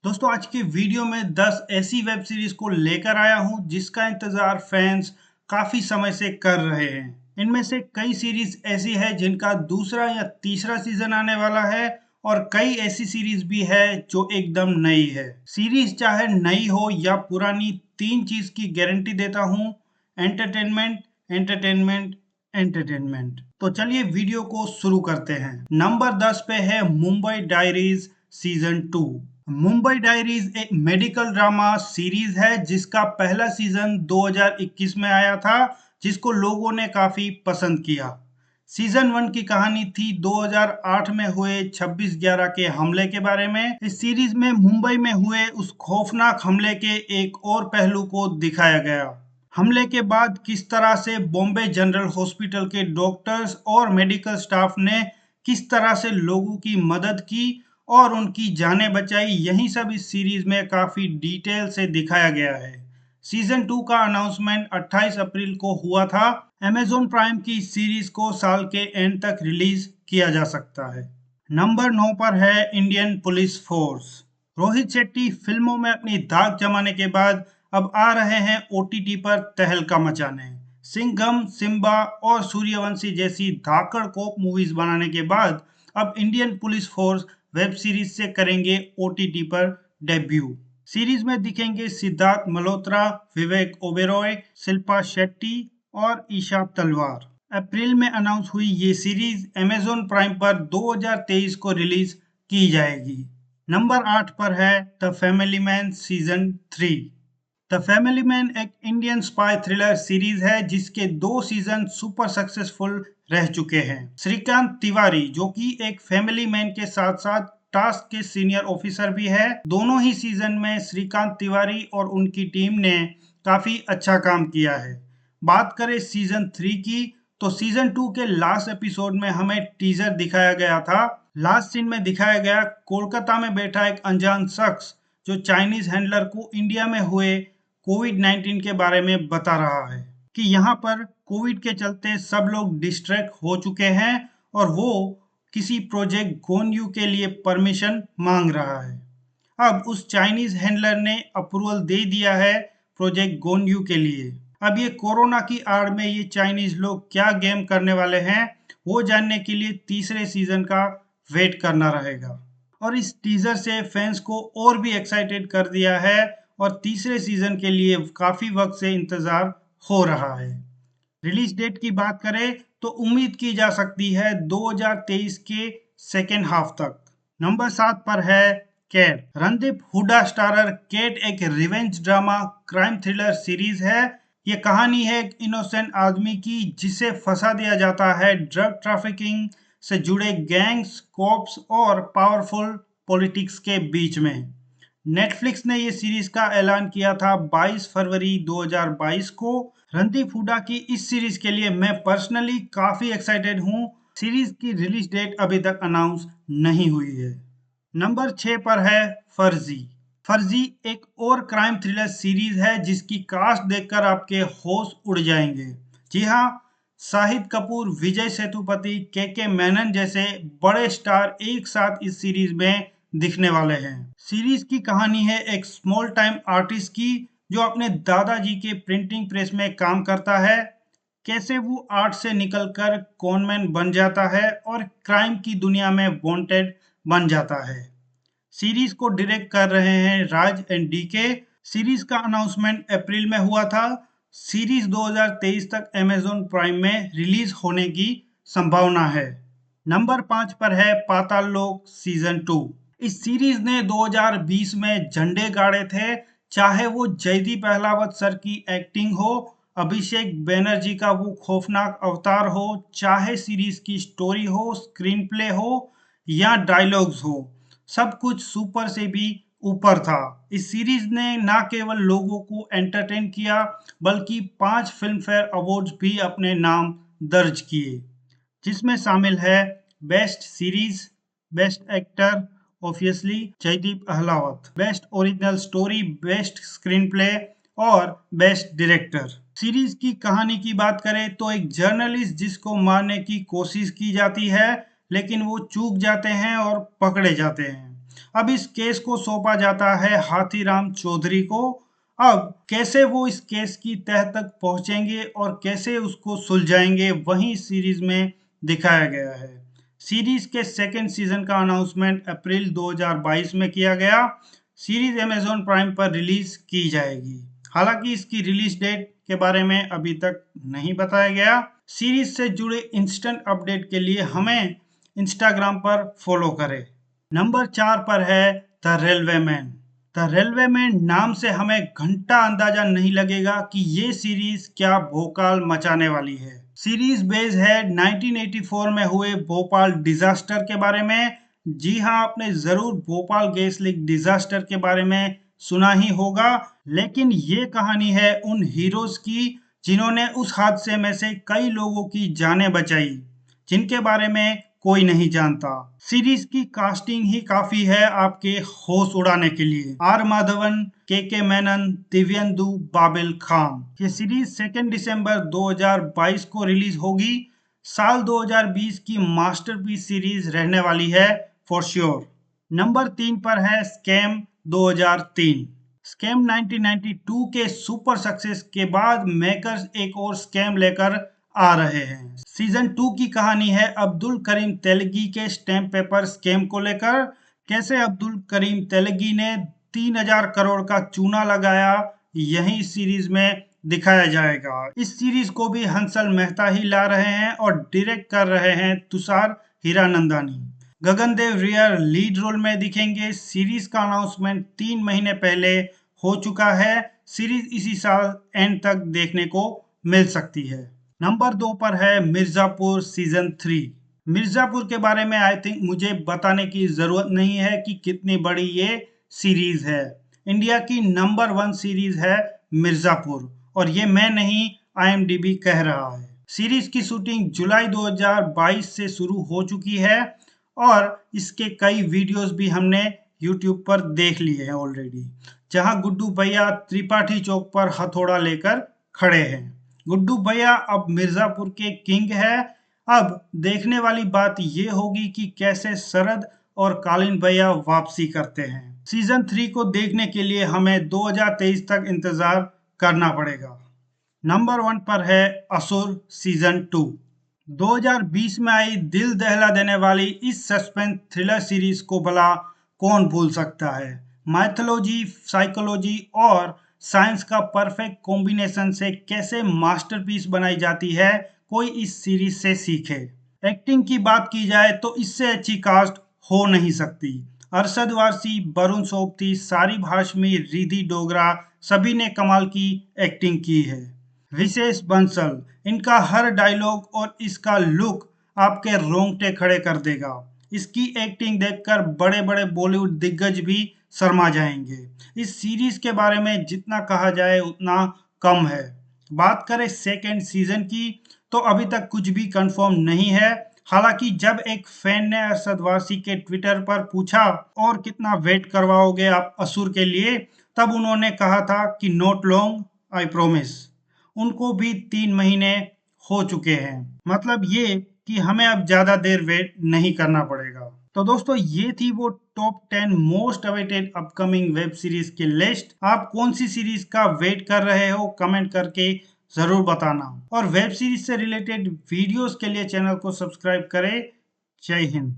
दोस्तों आज की वीडियो में 10 ऐसी वेब सीरीज को लेकर आया हूं जिसका इंतजार फैंस काफी समय से कर रहे हैं। इनमें से कई सीरीज ऐसी है जिनका दूसरा या तीसरा सीजन आने वाला है और कई ऐसी सीरीज भी है जो एकदम नई है। सीरीज चाहे नई हो या पुरानी, तीन चीज की गारंटी देता हूं: एंटरटेनमेंट, एंटरटेनमेंट, एंटरटेनमेंट। तो चलिए वीडियो को शुरू करते हैं। नंबर 10 पे है Mumbai diaries season 2। Mumbai diaries एक मेडिकल ड्रामा सीरीज है जिसका पहला सीजन 2021 में आया था, जिसको लोगों ने काफी पसंद किया। सीजन 1 की कहानी थी 2008 में हुए 26/11 के हमले के बारे में। इस सीरीज में मुंबई में हुए उस खौफनाक हमले के एक और पहलू को दिखाया गया। हमले के बाद किस तरह से बॉम्बे जनरल हॉस्पिटल के डॉक्टर्स और मेडिकल स्टाफ ने किस तरह से लोगों की मदद की और उनकी जानें बचाई, यही सब इस सीरीज में काफी डिटेल से दिखाया गया है। सीजन 2 का अनाउंसमेंट 28 अप्रैल को हुआ था। अमेज़न प्राइम की इस सीरीज को साल के एंड तक रिलीज किया जा सकता है। नंबर 9 पर है Indian police force. Rohit Shetty फिल्मों में अपनी धाक जमाने के बाद अब आ रहे हैं ओटीटी पर तहलका मचाने। सिंघम, सिम्बा और सूर्यवंशी जैसी धाकड़ कोप मूवीज बनाने के बाद अब Indian police force web series से करेंगे ओटीटी पर डेब्यू। सीरीज में दिखेंगे सिद्धार्थ मल्होत्रा, विवेक ओबेरॉय, शिल्पा शेट्टी और ईशा तलवार। अप्रैल में अनाउंस हुई ये सीरीज अमेज़न प्राइम पर 2023 को रिलीज की जाएगी। नंबर 8 पर है the family man season 3। The family man एक इंडियन स्पाई थ्रिलर सीरीज है जिसके 2 सीजन सुपर सक्सेसफुल रह चुके हैं। श्रीकांत तिवारी, जो कि एक फैमिली मैन के साथ साथ टास्क के सीनियर ऑफिसर भी है, दोनों ही सीजन में श्रीकांत तिवारी और उनकी टीम ने काफी अच्छा काम किया है। बात करें सीजन 3 की, तो सीजन 2 के लास्ट एपिसोड में हमें टीजर दिखाया गया था। लास्ट सीन में दिखाया गया कोलकाता में बैठा एक अनजान शख्स जो चाइनीज हैंडलर को इंडिया में हुए कोविड-19 के बारे में बता रहा है कि यहाँ पर कोविड के चलते सब लोग डिस्ट्रैक्ट हो चुके हैं और वो किसी प्रोजेक्ट गोनयू के लिए परमिशन मांग रहा है। अब उस चाइनीज हैंडलर ने अप्रूवल दे दिया है प्रोजेक्ट गोनयू के लिए। अब ये कोरोना की आड़ में ये चाइनीज लोग क्या गेम करने वाले हैं, वो जानने के लिए तीसरे सीजन का वेट करना रहेगा। और इस टीजर से फैंस को और भी एक्साइटेड कर दिया है और तीसरे सीजन के लिए काफी वक्त से इंतजार हो रहा है। रिलीज डेट की बात करें तो उम्मीद की जा सकती है 2023 के सेकेंड हाफ तक। नंबर 7 पर है Cat. Randeep Hooda starrer Cat एक revenge drama crime thriller series है। ये कहानी है एक इनोसेंट आदमी की जिसे फंसा दिया जाता है ड्रग ट्रैफिकिंग से जुड़े गैंग्स, कॉप्स और पावरफुल पॉलिटिक्स के बीच में। नेटफ्लिक्स ने ये सीरीज का ऐलान किया था 22 फरवरी 2022 को। रणदीप हुड्डा की इस सीरीज के लिए मैं पर्सनली काफी एक्साइटेड हूँ। सीरीज की रिलीज डेट अभी तक अनाउंस नहीं हुई है। नंबर 6 पर है फर्जी। फर्जी एक और क्राइम थ्रिलर सीरीज है जिसकी कास्ट देखकर आपके होश उड़ जाएंगे। जी हाँ, शाहिद कपूर, विजय सेतुपति, के मेनन जैसे बड़े स्टार एक साथ इस सीरीज में दिखने वाले हैं। सीरीज की कहानी है एक स्मॉल टाइम आर्टिस्ट की जो अपने दादाजी के प्रिंटिंग प्रेस में काम करता है। कैसे वो आर्ट से निकलकर कॉनमैन बन जाता है और क्राइम की दुनिया में वांटेड बन जाता है। सीरीज को डायरेक्ट कर रहे हैं राज एंड डीके। सीरीज का अनाउंसमेंट अप्रैल में हुआ था। सीरीज 2023 तक अमेज़न प्राइम में रिलीज होने की संभावना है। नंबर 5 पर है पाताल लोक सीजन 2। इस सीरीज ने 2020 में झंडे गाड़े थे, चाहे वो जयदीप अहलावत सर की एक्टिंग हो, अभिषेक बैनर्जी का वो खौफनाक अवतार हो, चाहे सीरीज की स्टोरी हो, स्क्रीन प्ले हो या डायलॉग्स हो, सब कुछ सुपर से भी ऊपर था। इस सीरीज ने न केवल लोगों को एंटरटेन किया बल्कि 5 फिल्म फेयर अवार्ड्स भी अपने नाम दर्ज किए, जिसमें शामिल है best series, best actor obviously Jaideep Ahlawat, best original story, best screenplay और बेस्ट डायरेक्टर। सीरीज की कहानी की बात करें तो एक जर्नलिस्ट जिसको मारने की कोशिश की जाती है लेकिन वो चूक जाते हैं और पकड़े जाते हैं। अब इस केस को सौंपा जाता है हाथीराम चौधरी को। अब कैसे वो इस केस की तह तक पहुंचेंगे और कैसे उसको सुलझाएंगे वही सीरीज में दिखाया गया है। सीरीज के सेकंड सीजन का अनाउंसमेंट अप्रैल 2022 में किया गया। सीरीज अमेजॉन प्राइम पर रिलीज की जाएगी। हालांकि इसकी रिलीज डेट के बारे में अभी तक नहीं बताया गया। सीरीज से जुड़े इंस्टेंट अपडेट के लिए हमें इंस्टाग्राम पर फॉलो करें। नंबर 4 पर है द रेलवेमैन। द रेलवेमैन नाम से हमें घंटा अंदाजा नहीं लगेगा कि ये सीरीज क्या भौकाल मचाने वाली है। सीरीज बेस है 1984 में हुए भोपाल डिजास्टर के बारे में। जी हाँ, आपने जरूर भोपाल गैस लीक डिजास्टर के बारे में सुना ही होगा, लेकिन ये कहानी है उन हीरोज की जिन्होंने उस हादसे में से कई लोगों की जानें बचाई, जिनके बारे में कोई नहीं जानता। सीरीज की कास्टिंग ही काफी है आपके होश उड़ाने के लिए। आर माधवन, के मेनन, दिव्येंदु, बाबिल खान। ये सीरीज 2 दिसंबर 2022 को रिलीज होगी। साल 2020 की मास्टरपीस सीरीज रहने वाली है फॉर श्योर। नंबर 3 पर है स्कैम 2003। स्कैम 1992 के सुपर सक्सेस के बाद मेकर्स एक और स्कैम लेकर आ रहे हैं। सीजन 2 की कहानी है अब्दुल करीम तेलगी के स्टैम्प पेपर स्कैम को लेकर। कैसे अब्दुल करीम तेलगी ने 3000 करोड़ का चूना लगाया, यही सीरीज में दिखाया जाएगा। इस सीरीज को भी हंसल मेहता ही ला रहे हैं और डायरेक्ट कर रहे हैं तुषार हीरानंदानी। गगनदेव रियर लीड रोल में दिखेंगे। सीरीज का अनाउंसमेंट 3 महीने पहले हो चुका है। सीरीज इसी साल एंड तक देखने को मिल सकती है। नंबर 2 पर है मिर्जापुर सीजन 3। मिर्जापुर के बारे में आई थिंक मुझे बताने की जरूरत नहीं है कि कितनी बड़ी ये सीरीज है। इंडिया की नंबर 1 सीरीज है मिर्जापुर, और ये मैं नहीं, IMDb कह रहा है। सीरीज की शूटिंग जुलाई 2022 से शुरू हो चुकी है और इसके कई वीडियोस भी हमने YouTube पर देख लिए हैं ऑलरेडी, जहां गुड्डू भैया त्रिपाठी चौक पर हथौड़ा लेकर खड़े हैं। गुड्डू भैया अब मिर्जापुर के किंग है। अब देखने वाली बात ये होगी कि कैसे शरद और कालीन भैया वापसी करते हैं। सीजन 3 को देखने के लिए हमें 2023 तक इंतजार करना पड़ेगा। नंबर 1 पर है असुर सीजन 2। 2020 में आई दिल दहला देने वाली इस सस्पेंस थ्रिलर सीरीज को भला कौन भूल सकता है। माइथोलॉजी, साइकोलॉजी और साइंस का परफेक्ट कॉम्बिनेशन से कैसे मास्टरपीस बनाई जाती है, कोई इस सीरीज से सीखे। एक्टिंग की बात की जाए तो इससे अच्छी कास्ट हो नहीं सकती। अरशद वारसी, वरुण सोबती, सारिब हाशमी, रिधि डोगरा सभी ने कमाल की एक्टिंग की है। विशेष बंसल, इनका हर डायलॉग और इसका लुक आपके रोंगटे खड़े कर देगा। इसकी एक्टिंग देखकर बड़े बड़े बॉलीवुड दिग्गज भी शर्मा जाएंगे। इस सीरीज के बारे में जितना कहा जाए उतना कम है। बात करें सेकेंड सीजन की तो अभी तक कुछ भी कंफर्म नहीं है। हालांकि जब एक फैन ने अरशद वारसी के ट्विटर पर पूछा और कितना वेट करवाओगे आप असुर के लिए, तब उन्होंने कहा था कि नॉट लॉन्ग, आई प्रोमिस। उनको भी 3 महीने हो चुके हैं, मतलब ये कि हमें अब ज्यादा देर वेट नहीं करना पड़ेगा। तो दोस्तों, ये थी वो top 10 most awaited upcoming web series की लिस्ट। आप कौन सी सीरीज का वेट कर रहे हो, कमेंट करके जरूर बताना। और वेब सीरीज से रिलेटेड वीडियोस के लिए चैनल को सब्सक्राइब करें। जय हिंद।